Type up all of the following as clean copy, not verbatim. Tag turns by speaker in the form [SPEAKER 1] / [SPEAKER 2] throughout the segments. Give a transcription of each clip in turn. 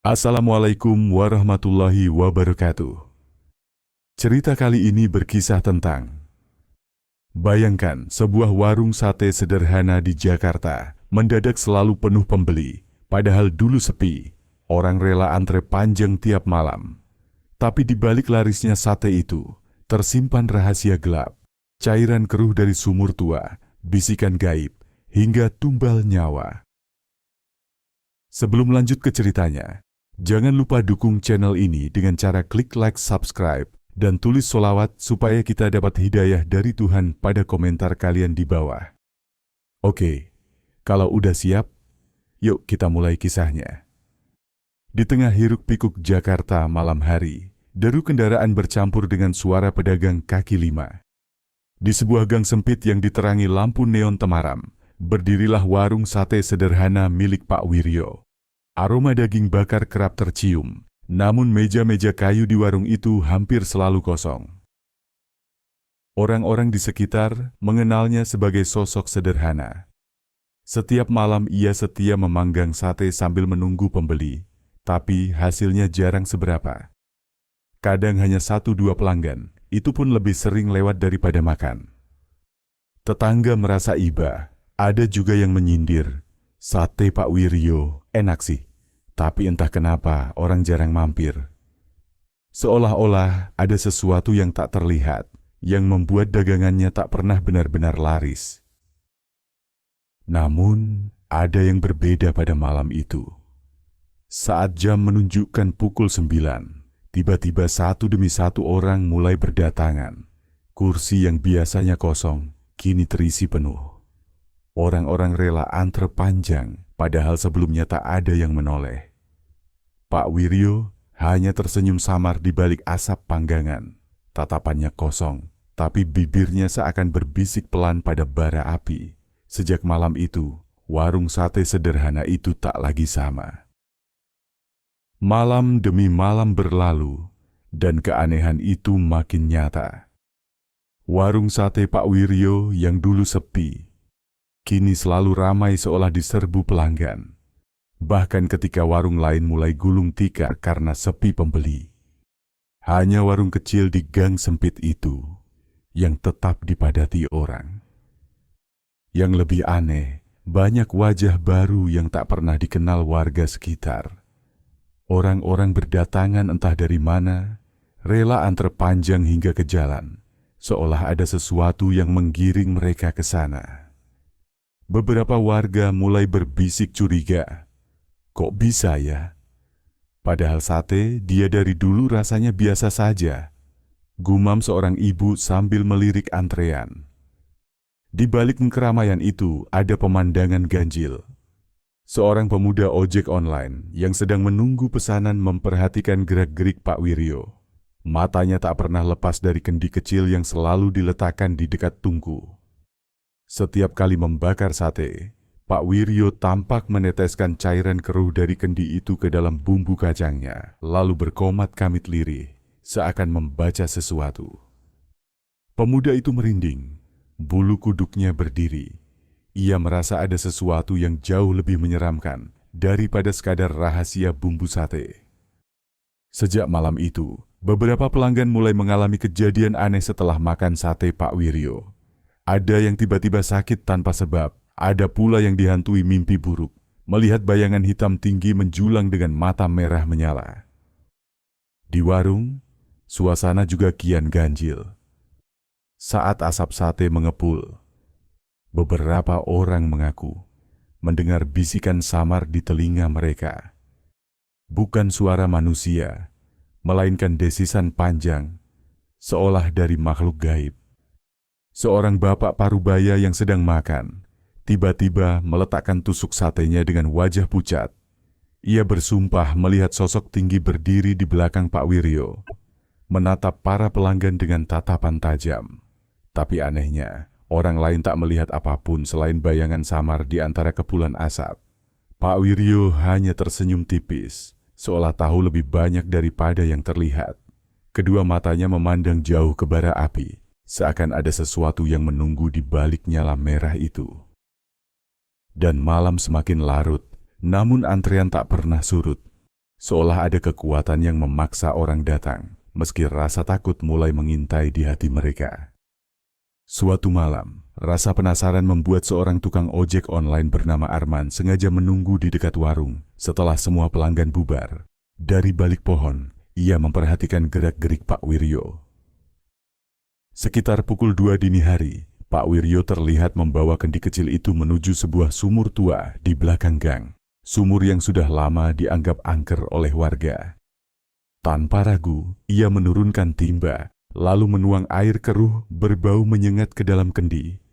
[SPEAKER 1] Assalamualaikum warahmatullahi wabarakatuh. Cerita kali ini berkisah tentang bayangkan sebuah warung sate sederhana di Jakarta mendadak selalu penuh pembeli, padahal dulu sepi. Orang rela antre panjang tiap malam. Tapi di balik larisnya sate itu, tersimpan rahasia gelap, cairan keruh dari sumur tua, bisikan gaib, hingga tumbal nyawa. Sebelum lanjut ke ceritanya, jangan lupa dukung channel ini dengan cara klik like, subscribe, dan tulis sholawat supaya kita dapat hidayah dari Tuhan pada komentar kalian di bawah. Oke, kalau udah siap, yuk kita mulai kisahnya. Di tengah hiruk-pikuk Jakarta malam hari, deru kendaraan bercampur dengan suara pedagang kaki lima. Di sebuah gang sempit yang diterangi lampu neon temaram, berdirilah warung sate sederhana milik Pak Wiryo. Aroma daging bakar kerap tercium, namun meja-meja kayu di warung itu hampir selalu kosong. Orang-orang di sekitar mengenalnya sebagai sosok sederhana. Setiap malam ia setia memanggang sate sambil menunggu pembeli, tapi hasilnya jarang seberapa. Kadang hanya 1-2 pelanggan, itu pun lebih sering lewat daripada makan. Tetangga merasa iba, ada juga yang menyindir, "Sate Pak Wiryo enak sih, tapi entah kenapa orang jarang mampir." Seolah-olah ada sesuatu yang tak terlihat, yang membuat dagangannya tak pernah benar-benar laris. Namun, ada yang berbeda pada malam itu. Saat jam menunjukkan pukul 9, tiba-tiba satu demi satu orang mulai berdatangan. Kursi yang biasanya kosong, kini terisi penuh. Orang-orang rela antre panjang, padahal sebelumnya tak ada yang menoleh. Pak Wiryo hanya tersenyum samar di balik asap panggangan. Tatapannya kosong, tapi bibirnya seakan berbisik pelan pada bara api. Sejak malam itu, warung sate sederhana itu tak lagi sama. Malam demi malam berlalu, dan keanehan itu makin nyata. Warung sate Pak Wiryo yang dulu sepi, kini selalu ramai seolah diserbu pelanggan. Bahkan ketika warung lain mulai gulung tikar karena sepi pembeli. Hanya warung kecil di gang sempit itu yang tetap dipadati orang. Yang lebih aneh, banyak wajah baru yang tak pernah dikenal warga sekitar. Orang-orang berdatangan entah dari mana, rela antre panjang hingga ke jalan, seolah ada sesuatu yang menggiring mereka ke sana. Beberapa warga mulai berbisik curiga. Kok bisa ya? Padahal sate dia dari dulu rasanya biasa saja. Gumam seorang ibu sambil melirik antrean. Di balik keramaian itu ada pemandangan ganjil. Seorang pemuda ojek online yang sedang menunggu pesanan memperhatikan gerak-gerik Pak Wiryo. Matanya tak pernah lepas dari kendi kecil yang selalu diletakkan di dekat tungku. Setiap kali membakar sate, Pak Wiryo tampak meneteskan cairan keruh dari kendi itu ke dalam bumbu kacangnya, lalu berkomat kamit lirih, seakan membaca sesuatu. Pemuda itu merinding, bulu kuduknya berdiri. Ia merasa ada sesuatu yang jauh lebih menyeramkan daripada sekadar rahasia bumbu sate. Sejak malam itu, beberapa pelanggan mulai mengalami kejadian aneh setelah makan sate Pak Wiryo. Ada yang tiba-tiba sakit tanpa sebab, ada pula yang dihantui mimpi buruk, melihat bayangan hitam tinggi menjulang dengan mata merah menyala. Di warung, suasana juga kian ganjil. Saat asap sate mengepul, beberapa orang mengaku mendengar bisikan samar di telinga mereka. Bukan suara manusia, melainkan desisan panjang, seolah dari makhluk gaib. Seorang bapak parubaya yang sedang makan, tiba-tiba meletakkan tusuk satenya dengan wajah pucat. Ia bersumpah melihat sosok tinggi berdiri di belakang Pak Wiryo, menatap para pelanggan dengan tatapan tajam. Tapi anehnya, orang lain tak melihat apapun selain bayangan samar di antara kepulan asap. Pak Wiryo hanya tersenyum tipis, seolah tahu lebih banyak daripada yang terlihat. Kedua matanya memandang jauh ke bara api, seakan ada sesuatu yang menunggu di balik nyala merah itu. Dan malam semakin larut, namun antrean tak pernah surut. seolah ada kekuatan yang memaksa orang datang, meski rasa takut mulai mengintai di hati mereka. Suatu malam, rasa penasaran membuat seorang tukang ojek online bernama Arman sengaja menunggu di dekat warung setelah semua pelanggan bubar. Dari balik pohon, ia memperhatikan gerak-gerik Pak Wiryo. Sekitar pukul 2 dini hari, Pak Wiryo terlihat membawa kendi kecil itu menuju sebuah sumur tua di belakang gang. Sumur yang sudah lama dianggap angker oleh warga. Tanpa ragu, ia menurunkan timba, lalu menuang air keruh berbau menyengat ke dalam kendi.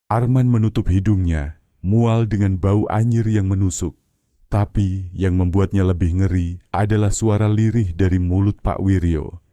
[SPEAKER 1] Arman menutup hidungnya, mual dengan bau anyir yang menusuk. Tapi yang membuatnya lebih ngeri adalah suara lirih dari mulut Pak Wiryo.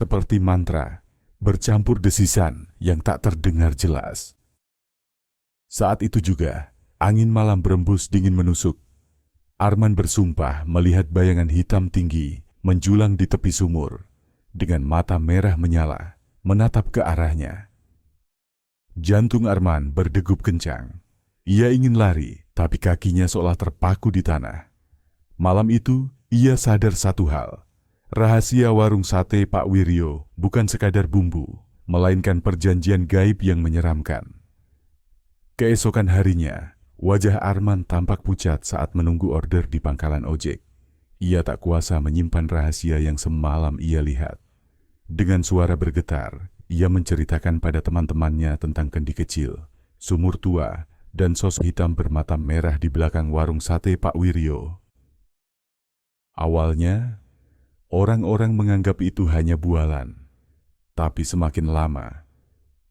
[SPEAKER 1] Seperti mantra, bercampur desisan yang tak terdengar jelas. Saat itu juga, angin malam berembus dingin menusuk. Arman bersumpah melihat bayangan hitam tinggi menjulang di tepi sumur, dengan mata merah menyala, menatap ke arahnya. Jantung Arman berdegup kencang. Ia ingin lari, tapi kakinya seolah terpaku di tanah. Malam itu, ia sadar satu hal. Rahasia warung sate Pak Wiryo bukan sekadar bumbu, melainkan perjanjian gaib yang menyeramkan. Keesokan harinya, wajah Arman tampak pucat saat menunggu order di pangkalan ojek. Ia tak kuasa menyimpan rahasia yang semalam ia lihat. Dengan suara bergetar, ia menceritakan pada teman-temannya tentang kendi kecil, sumur tua, dan sosok hitam bermata merah di belakang warung sate Pak Wiryo. Awalnya, orang-orang menganggap itu hanya bualan. Tapi semakin lama,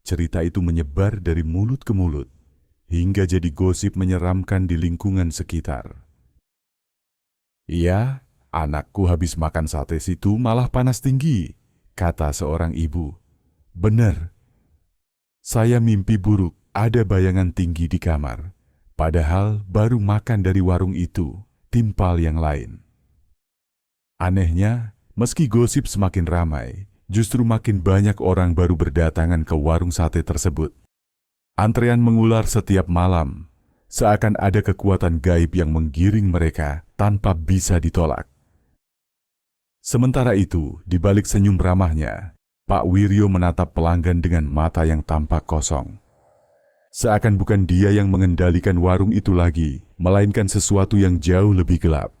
[SPEAKER 1] cerita itu menyebar dari mulut ke mulut, hingga jadi gosip menyeramkan di lingkungan sekitar. "Iya, anakku habis makan sate situ malah panas tinggi," kata seorang ibu. "Benar, saya mimpi buruk ada bayangan tinggi di kamar, padahal baru makan dari warung itu, timpal yang lain." Anehnya, meski gosip semakin ramai, justru makin banyak orang baru berdatangan ke warung sate tersebut. Antrean mengular setiap malam, seakan ada kekuatan gaib yang menggiring mereka tanpa bisa ditolak. Sementara itu, di balik senyum ramahnya, Pak Wiryo menatap pelanggan dengan mata yang tampak kosong. Seakan bukan dia yang mengendalikan warung itu lagi, melainkan sesuatu yang jauh lebih gelap.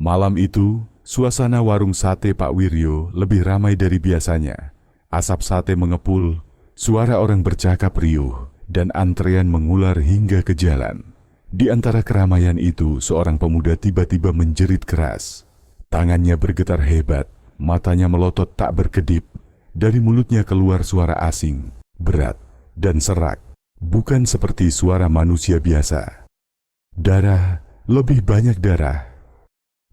[SPEAKER 1] Malam itu, suasana warung sate Pak Wiryo lebih ramai dari biasanya. Asap sate mengepul, suara orang bercakap riuh, dan antrean mengular hingga ke jalan. Di antara keramaian itu, seorang pemuda tiba-tiba menjerit keras. Tangannya bergetar hebat, matanya melotot tak berkedip. Dari mulutnya keluar suara asing, berat, dan serak. Bukan seperti suara manusia biasa. Darah, lebih banyak darah.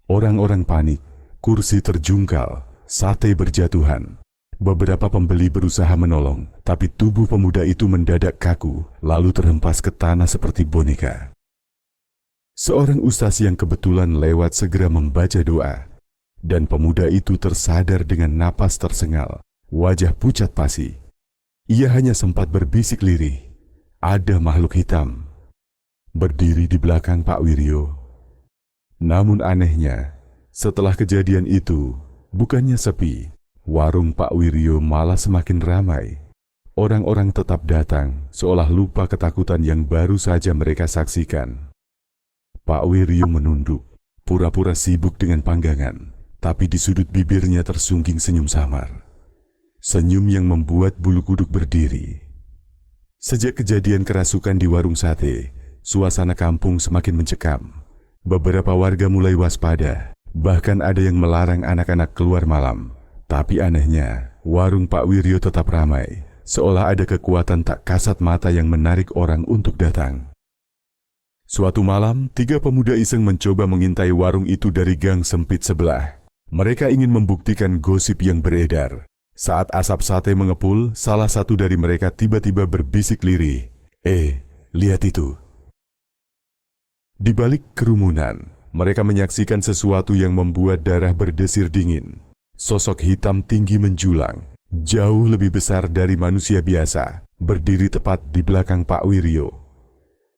[SPEAKER 1] Orang-orang panik, kursi terjungkal, sate berjatuhan. Beberapa pembeli berusaha menolong, tapi tubuh pemuda itu mendadak kaku, lalu terhempas ke tanah seperti boneka. Seorang ustaz yang kebetulan lewat segera membaca doa, dan pemuda itu tersadar dengan napas tersengal, wajah pucat pasi. Ia hanya sempat berbisik lirih, ada makhluk hitam berdiri di belakang Pak Wiryo. Namun anehnya, setelah kejadian itu, bukannya sepi, warung Pak Wiryo malah semakin ramai. Orang-orang tetap datang, seolah lupa ketakutan yang baru saja mereka saksikan. Pak Wiryo menunduk, pura-pura sibuk dengan panggangan, tapi di sudut bibirnya tersungging senyum samar. Senyum yang membuat bulu kuduk berdiri. Sejak kejadian kerasukan di warung sate, suasana kampung semakin mencekam. Beberapa warga mulai waspada, bahkan ada yang melarang anak-anak keluar malam. Tapi anehnya, warung Pak Wiryo tetap ramai, seolah ada kekuatan tak kasat mata yang menarik orang untuk datang. Suatu malam, 3 pemuda iseng mencoba mengintai warung itu dari gang sempit sebelah. Mereka ingin membuktikan gosip yang beredar. Saat asap sate mengepul, salah satu dari mereka tiba-tiba berbisik lirih. Lihat itu. Di balik kerumunan, mereka menyaksikan sesuatu yang membuat darah berdesir dingin. Sosok hitam tinggi menjulang, jauh lebih besar dari manusia biasa, berdiri tepat di belakang Pak Wiryo.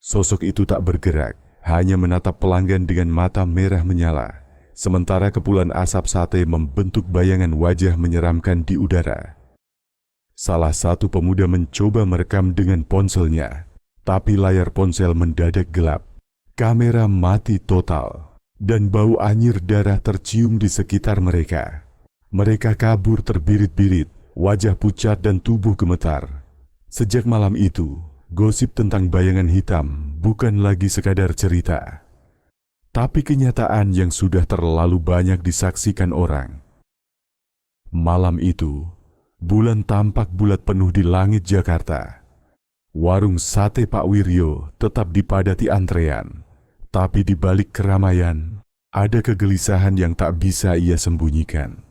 [SPEAKER 1] Sosok itu tak bergerak, hanya menatap pelanggan dengan mata merah menyala, sementara kepulan asap sate membentuk bayangan wajah menyeramkan di udara. Salah satu pemuda mencoba merekam dengan ponselnya, tapi layar ponsel mendadak gelap. Kamera mati total, dan bau anyir darah tercium di sekitar mereka. Mereka kabur terbirit-birit, wajah pucat dan tubuh gemetar. Sejak malam itu, gosip tentang bayangan hitam bukan lagi sekadar cerita, tapi kenyataan yang sudah terlalu banyak disaksikan orang. Malam itu, bulan tampak bulat penuh di langit Jakarta. Warung sate Pak Wiryo tetap dipadati antrean, tapi di balik keramaian, ada kegelisahan yang tak bisa ia sembunyikan.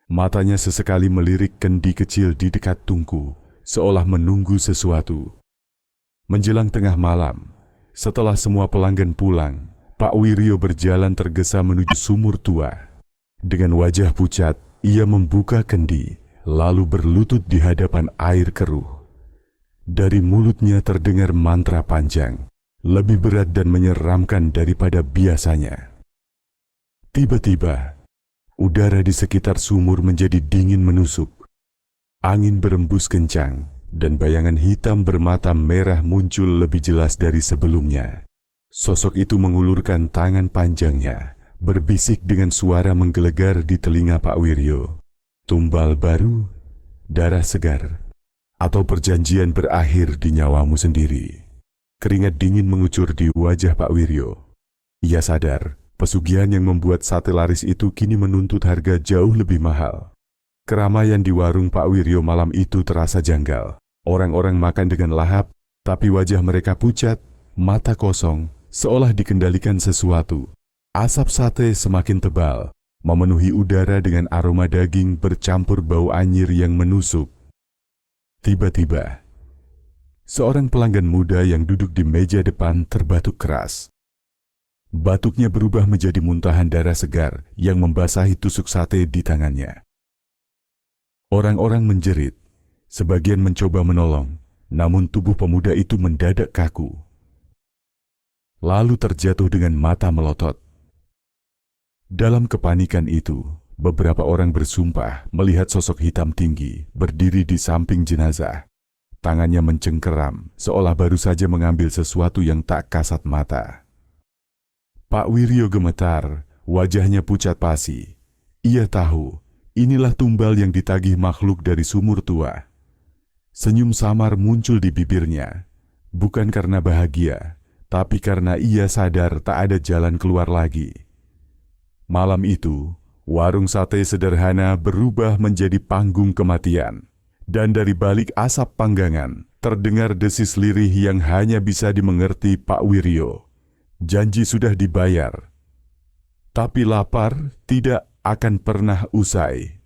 [SPEAKER 1] Matanya sesekali melirik kendi kecil di dekat tungku, seolah menunggu sesuatu. Menjelang tengah malam, setelah semua pelanggan pulang, Pak Wiryo berjalan tergesa menuju sumur tua. Dengan wajah pucat, ia membuka kendi, lalu berlutut di hadapan air keruh. Dari mulutnya terdengar mantra panjang, lebih berat dan menyeramkan daripada biasanya. Tiba-tiba, udara di sekitar sumur menjadi dingin menusuk. Angin berembus kencang, dan bayangan hitam bermata merah muncul lebih jelas dari sebelumnya. Sosok itu mengulurkan tangan panjangnya, berbisik dengan suara menggelegar di telinga Pak Wiryo. Tumbal baru, darah segar, atau perjanjian berakhir di nyawamu sendiri. Keringat dingin mengucur di wajah Pak Wiryo. Ia sadar, pesugihan yang membuat sate laris itu kini menuntut harga jauh lebih mahal. Keramaian di warung Pak Wiryo malam itu terasa janggal. Orang-orang makan dengan lahap, tapi wajah mereka pucat, mata kosong, seolah dikendalikan sesuatu. Asap sate semakin tebal, memenuhi udara dengan aroma daging bercampur bau anyir yang menusuk. Tiba-tiba, seorang pelanggan muda yang duduk di meja depan terbatuk keras. Batuknya berubah menjadi muntahan darah segar yang membasahi tusuk sate di tangannya. Orang-orang menjerit, sebagian mencoba menolong, namun tubuh pemuda itu mendadak kaku. Lalu terjatuh dengan mata melotot. Dalam kepanikan itu, Beberapa orang bersumpah melihat sosok hitam tinggi berdiri di samping jenazah. Tangannya mencengkeram, seolah baru saja mengambil sesuatu yang tak kasat mata. Pak Wiryo gemetar, wajahnya pucat pasi. Ia tahu, inilah tumbal yang ditagih makhluk dari sumur tua. Senyum samar muncul di bibirnya, bukan karena bahagia, tapi karena ia sadar tak ada jalan keluar lagi. Malam itu, warung sate sederhana berubah menjadi panggung kematian. Dan dari balik asap panggangan, terdengar desis lirih yang hanya bisa dimengerti Pak Wiryo. Janji sudah dibayar. Tapi lapar tidak akan pernah usai.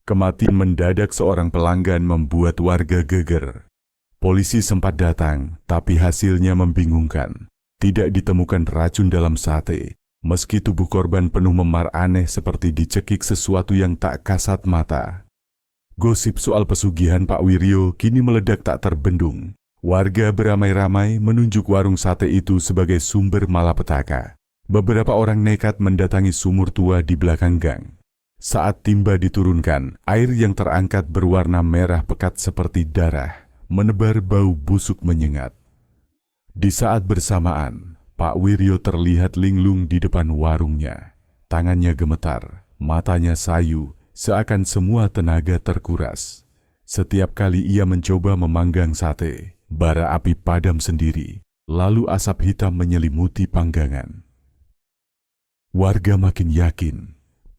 [SPEAKER 1] Kematian mendadak seorang pelanggan membuat warga geger. Polisi sempat datang, tapi hasilnya membingungkan. Tidak ditemukan racun dalam sate. Meski tubuh korban penuh memar aneh seperti dicekik sesuatu yang tak kasat mata. Gosip soal pesugihan Pak Wiryo kini meledak tak terbendung. Warga beramai-ramai menunjuk warung sate itu sebagai sumber malapetaka. Beberapa orang nekat mendatangi sumur tua di belakang gang. Saat timba diturunkan, air yang terangkat berwarna merah pekat seperti darah, menebar bau busuk menyengat. Di saat bersamaan, Pak Wiryo terlihat linglung di depan warungnya. Tangannya gemetar, matanya sayu, seakan semua tenaga terkuras. Setiap kali ia mencoba memanggang sate, bara api padam sendiri, lalu asap hitam menyelimuti panggangan. Warga makin yakin,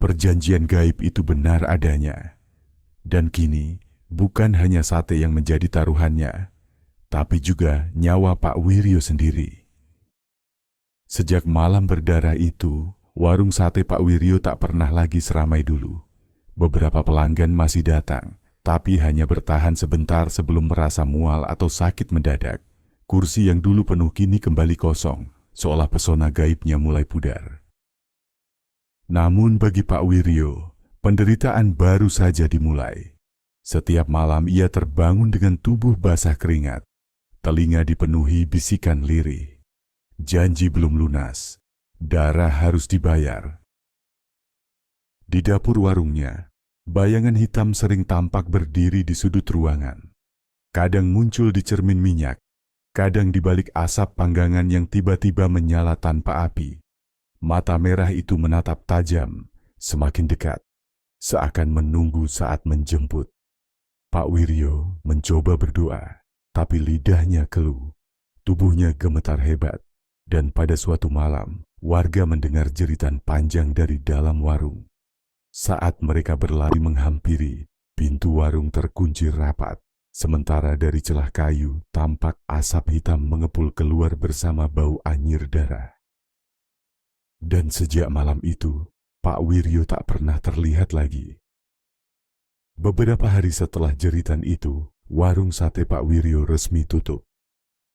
[SPEAKER 1] perjanjian gaib itu benar adanya. Dan kini, bukan hanya sate yang menjadi taruhannya, tapi juga nyawa Pak Wiryo sendiri. Sejak malam berdarah itu, warung sate Pak Wiryo tak pernah lagi seramai dulu. Beberapa pelanggan masih datang, tapi hanya bertahan sebentar sebelum merasa mual atau sakit mendadak. Kursi yang dulu penuh kini kembali kosong, seolah pesona gaibnya mulai pudar. Namun bagi Pak Wiryo, penderitaan baru saja dimulai. Setiap malam ia terbangun dengan tubuh basah keringat. Telinga dipenuhi bisikan lirih. Janji belum lunas, darah harus dibayar. Di dapur warungnya, bayangan hitam sering tampak berdiri di sudut ruangan. Kadang muncul di cermin minyak, kadang di balik asap panggangan yang tiba-tiba menyala tanpa api. Mata merah itu menatap tajam, semakin dekat, seakan menunggu saat menjemput. Pak Wiryo mencoba berdoa, tapi lidahnya keluh, tubuhnya gemetar hebat. Dan pada suatu malam, warga mendengar jeritan panjang dari dalam warung. Saat mereka berlari menghampiri, pintu warung terkunci rapat. Sementara dari celah kayu, tampak asap hitam mengepul keluar bersama bau anyir darah. Dan sejak malam itu, Pak Wiryo tak pernah terlihat lagi. Beberapa hari setelah jeritan itu, warung sate Pak Wiryo resmi tutup.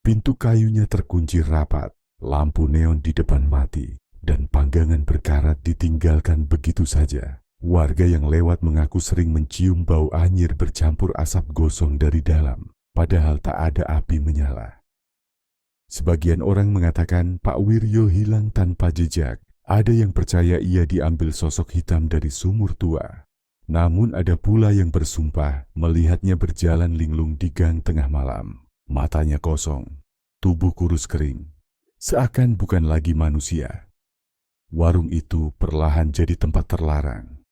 [SPEAKER 1] Pintu kayunya terkunci rapat. Lampu neon di depan mati, dan panggangan berkarat ditinggalkan begitu saja. Warga yang lewat mengaku sering mencium bau anyir bercampur asap gosong dari dalam, padahal tak ada api menyala. Sebagian orang mengatakan Pak Wiryo hilang tanpa jejak. Ada yang percaya ia diambil sosok hitam dari sumur tua. Namun ada pula yang bersumpah melihatnya berjalan linglung di gang tengah malam. Matanya kosong, tubuh kurus kering. Seakan bukan lagi manusia. Warung itu perlahan jadi tempat terlarang.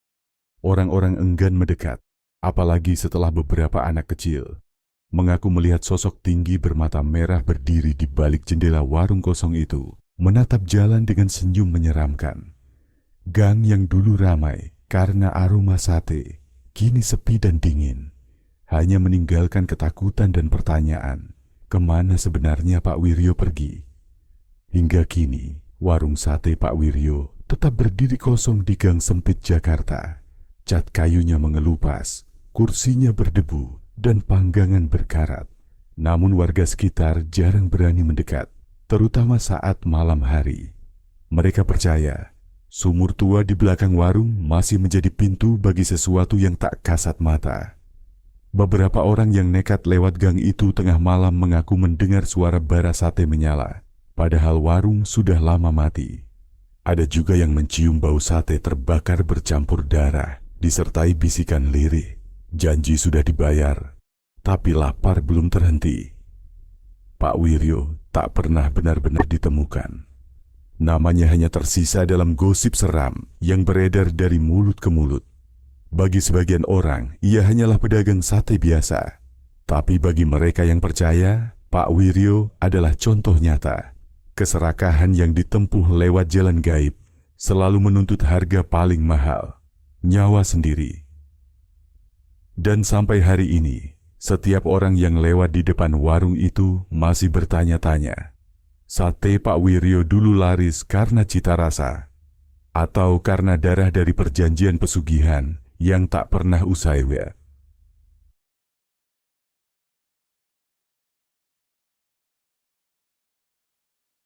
[SPEAKER 1] Orang-orang enggan mendekat, apalagi setelah beberapa anak kecil mengaku melihat sosok tinggi bermata merah berdiri di balik jendela warung kosong itu, menatap jalan dengan senyum menyeramkan. Gang yang dulu ramai karena aroma sate, kini sepi dan dingin, hanya meninggalkan ketakutan dan pertanyaan, kemana sebenarnya Pak Wiryo pergi? Hingga kini, warung sate Pak Wiryo tetap berdiri kosong di gang sempit Jakarta. Cat kayunya mengelupas, kursinya berdebu, dan panggangan berkarat. Namun warga sekitar jarang berani mendekat, terutama saat malam hari. Mereka percaya, sumur tua di belakang warung masih menjadi pintu bagi sesuatu yang tak kasat mata. Beberapa orang yang nekat lewat gang itu tengah malam mengaku mendengar suara bara sate menyala. Padahal warung sudah lama mati. Ada juga yang mencium bau sate terbakar bercampur darah, disertai bisikan lirih. Janji sudah dibayar, tapi lapar belum terhenti. Pak Wiryo tak pernah benar-benar ditemukan. Namanya hanya tersisa dalam gosip seram yang beredar dari mulut ke mulut. Bagi sebagian orang, ia hanyalah pedagang sate biasa. Tapi bagi mereka yang percaya, Pak Wiryo adalah contoh nyata. Keserakahan yang ditempuh lewat jalan gaib selalu menuntut harga paling mahal, nyawa sendiri. Dan sampai hari ini, setiap orang yang lewat di depan warung itu masih bertanya-tanya, sate Pak Wiryo dulu laris karena cita rasa, atau karena darah dari perjanjian pesugihan yang tak pernah usai.